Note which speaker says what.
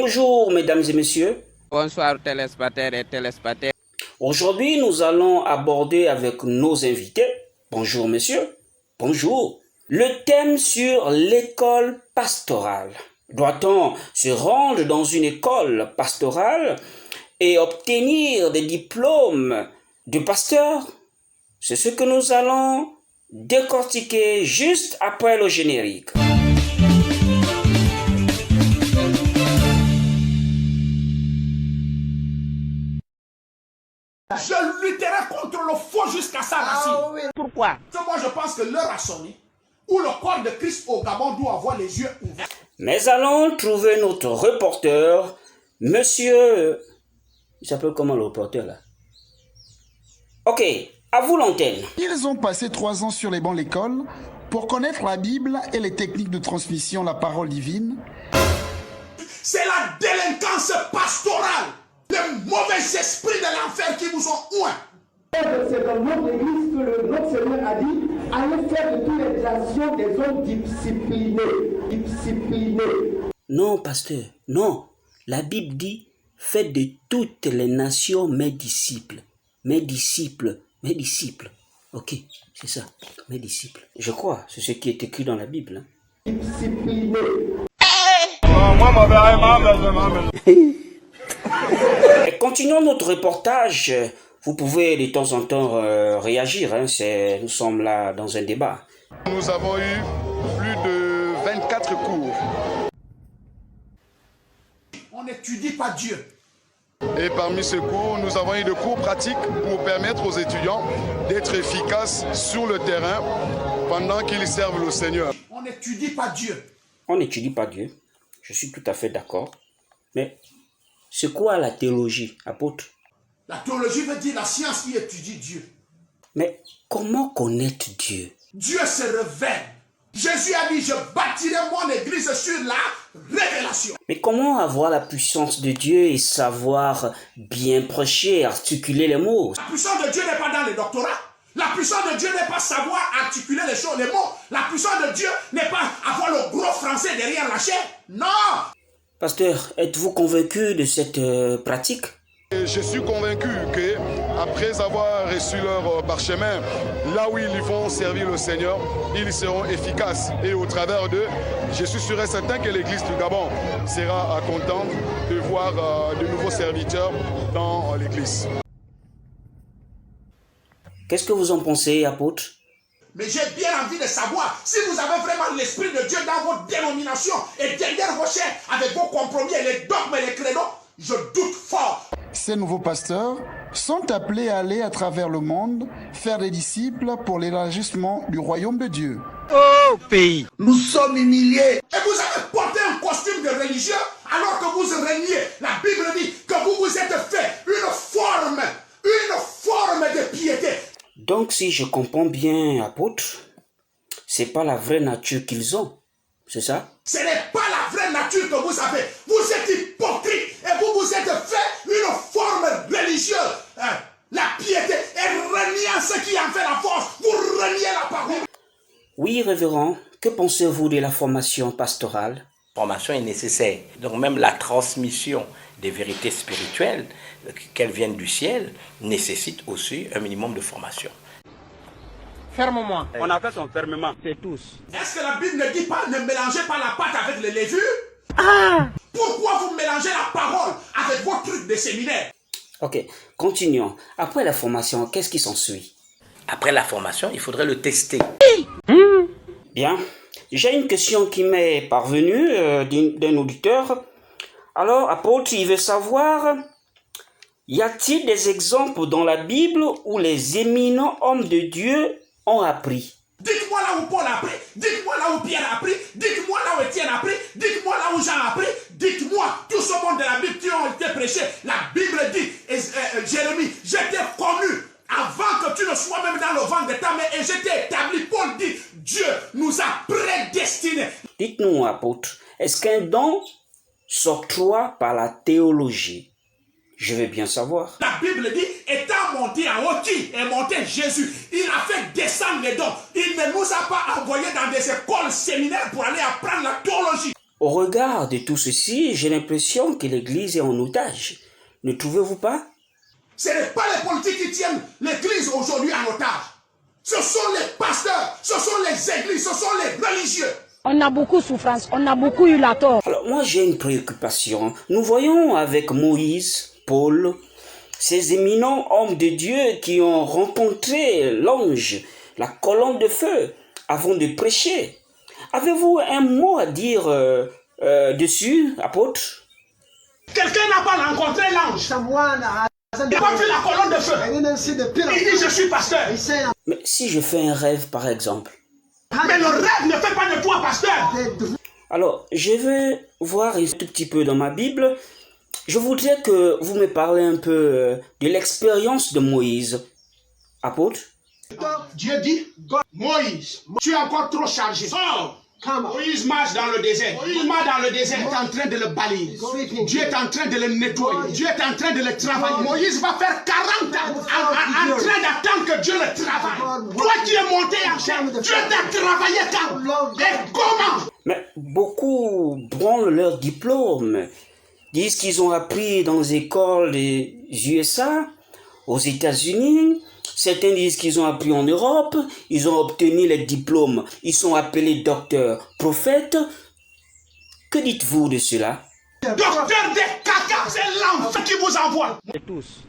Speaker 1: Bonjour mesdames et messieurs.
Speaker 2: Bonsoir téléspectateurs et téléspectateurs.
Speaker 1: Aujourd'hui, nous allons aborder avec nos invités, bonjour messieurs, bonjour, le thème sur l'école pastorale. Doit-on se rendre dans une école pastorale et obtenir des diplômes de pasteur? C'est ce que nous allons décortiquer juste après le générique.
Speaker 3: Je lutterai contre le faux jusqu'à sa racine.
Speaker 2: Oui. Pourquoi?
Speaker 3: Moi, je pense que l'heure a sonné où le corps de Christ au Gabon doit avoir les yeux ouverts.
Speaker 1: Mais allons trouver notre reporter, monsieur... Il s'appelle comment le reporter là? Ok, à vous l'antenne.
Speaker 4: Ils ont passé 3 ans sur les bancs de l'école pour connaître la Bible et les techniques de transmission de la parole divine.
Speaker 3: C'est la délinquance pastorale. Les mauvais esprits de l'enfer qui vous ont oint.
Speaker 5: C'est dans notre église que notre Seigneur a dit allez faire de toutes les nations des hommes disciplinés.
Speaker 1: Non, pasteur, non. La Bible dit faites de toutes les nations mes disciples. Mes disciples. Mes disciples. Ok, c'est ça. Mes disciples. Je crois, c'est ce qui est écrit dans la Bible.
Speaker 5: Disciplinés.
Speaker 1: Et continuons notre reportage. Vous pouvez de temps en temps réagir. Nous sommes là dans un débat.
Speaker 6: Nous avons eu plus de 24 cours.
Speaker 3: On n'étudie pas Dieu.
Speaker 6: Et parmi ces cours, nous avons eu des cours pratiques pour permettre aux étudiants d'être efficaces sur le terrain pendant qu'ils servent le Seigneur.
Speaker 3: On n'étudie pas Dieu.
Speaker 1: On n'étudie pas Dieu. Je suis tout à fait d'accord. Mais c'est quoi la théologie, apôtre?
Speaker 3: La théologie veut dire la science qui étudie Dieu.
Speaker 1: Mais comment connaître Dieu?
Speaker 3: Dieu se révèle. Jésus a dit, je bâtirai mon église sur la révélation.
Speaker 1: Mais comment avoir la puissance de Dieu et savoir bien prêcher, articuler les mots?
Speaker 3: La puissance de Dieu n'est pas dans les doctorats. La puissance de Dieu n'est pas savoir articuler les choses, les mots. La puissance de Dieu n'est pas avoir le gros français derrière la chair. Non!
Speaker 1: Pasteur, êtes-vous convaincu de cette pratique?
Speaker 6: Et je suis convaincu qu'après avoir reçu leur parchemin, là où ils vont servir le Seigneur, ils seront efficaces. Et au travers d'eux, je suis sûr et certain que l'Église du Gabon sera contente de voir de nouveaux serviteurs dans l'Église.
Speaker 1: Qu'est-ce que vous en pensez, apôtre?
Speaker 3: Mais j'ai bien envie de savoir si vous avez vraiment l'Esprit de Dieu dans votre dénomination et derrière vos chairs, avec vos compromis et les dogmes et les credos, je doute fort.
Speaker 4: Ces nouveaux pasteurs sont appelés à aller à travers le monde, faire des disciples pour l'élargissement du royaume de Dieu.
Speaker 2: Oh pays!
Speaker 5: Nous sommes humiliés.
Speaker 3: Et vous avez porté un costume de religieux alors que vous reniez. La Bible dit que vous vous êtes fait une forme de piété.
Speaker 1: Donc, si je comprends bien, apôtre, c'est pas la vraie nature qu'ils ont, c'est ça?
Speaker 3: Ce n'est pas la vraie nature que vous avez. Vous êtes hypocrite et vous vous êtes fait une forme religieuse. La piété et reniant ce qui en fait la force. Vous reniez la parole.
Speaker 1: Oui, révérend, que pensez-vous de la formation pastorale?
Speaker 7: La formation est nécessaire. Donc même la transmission des vérités spirituelles, qu'elles viennent du ciel, nécessite aussi un minimum de formation.
Speaker 2: Ferme-moi. On a fait son fermement. C'est tous.
Speaker 3: Est-ce que la Bible ne dit pas ne mélangez pas la pâte avec les levures? Pourquoi vous mélangez la parole avec vos trucs de séminaire?
Speaker 1: Ok, continuons. Après la formation, qu'est-ce qui s'ensuit?
Speaker 7: Après la formation, il faudrait le tester.
Speaker 1: Bien, j'ai une question qui m'est parvenue d'un auditeur. Alors, apôtre, il veut savoir, y a-t-il des exemples dans la Bible où les éminents hommes de Dieu ont appris?
Speaker 3: Dites-moi là où Paul a appris, dites-moi là où Pierre a appris, dites-moi là où Étienne a appris, dites-moi là où Jean a appris, dites-moi tout ce monde de la Bible qui ont été prêchés. La Bible dit, Jérémie, je t'ai connu avant que tu ne sois même dans le ventre de ta mère et je t'ai établi. Paul dit, Dieu nous a prédestinés.
Speaker 1: Dites-nous, apôtre, est-ce qu'un don s'octroie par la théologie? Je veux bien savoir.
Speaker 3: La Bible dit, étant monté en haut, qui est monté Jésus? Il a fait descendre les dons. Il ne nous a pas envoyés dans des écoles séminaires pour aller apprendre la théologie.
Speaker 1: Au regard de tout ceci, j'ai l'impression que l'Église est en otage. Ne trouvez-vous pas?
Speaker 3: Ce n'est pas les politiques qui tiennent l'Église aujourd'hui en otage. Ce sont les pasteurs, ce sont les églises, ce sont les religieux.
Speaker 8: On a beaucoup de souffrance, on a beaucoup eu la tort.
Speaker 1: Alors moi j'ai une préoccupation. Nous voyons avec Moïse, Paul, ces éminents hommes de Dieu qui ont rencontré l'ange, la colonne de feu, avant de prêcher. Avez-vous un mot à dire dessus, apôtre?
Speaker 3: Quelqu'un n'a pas rencontré l'ange. Il n'a pas vu la colonne de feu. Il dit je suis pasteur.
Speaker 1: Mais si je fais un rêve par exemple?
Speaker 3: Mais le rêve ne fait pas de toi pasteur.
Speaker 1: Alors, je vais voir un tout petit peu dans ma Bible. Je voudrais que vous me parlez un peu de l'expérience de Moïse. Apôtre?
Speaker 3: Dieu dit, Moïse, tu es encore trop chargé. Sors. Moïse marche dans le désert. Moïse marche dans le désert. Dieu est en train de le balayer. Dieu est en train de le nettoyer. Dieu est en train de le travailler. Moïse va faire 40 ans en train d'attendre que Dieu le travaille. Toi qui es monté en chair, Dieu t'a travaillé quand? Et comment?
Speaker 1: Mais beaucoup branlent leur diplôme. Disent qu'ils ont appris dans les écoles des USA, aux États-Unis. Certains disent qu'ils ont appris en Europe, ils ont obtenu les diplômes, ils sont appelés docteurs, prophètes. Que dites-vous de cela?
Speaker 3: Docteur des caca, c'est l'enfant qui vous envoie.
Speaker 1: Et tous.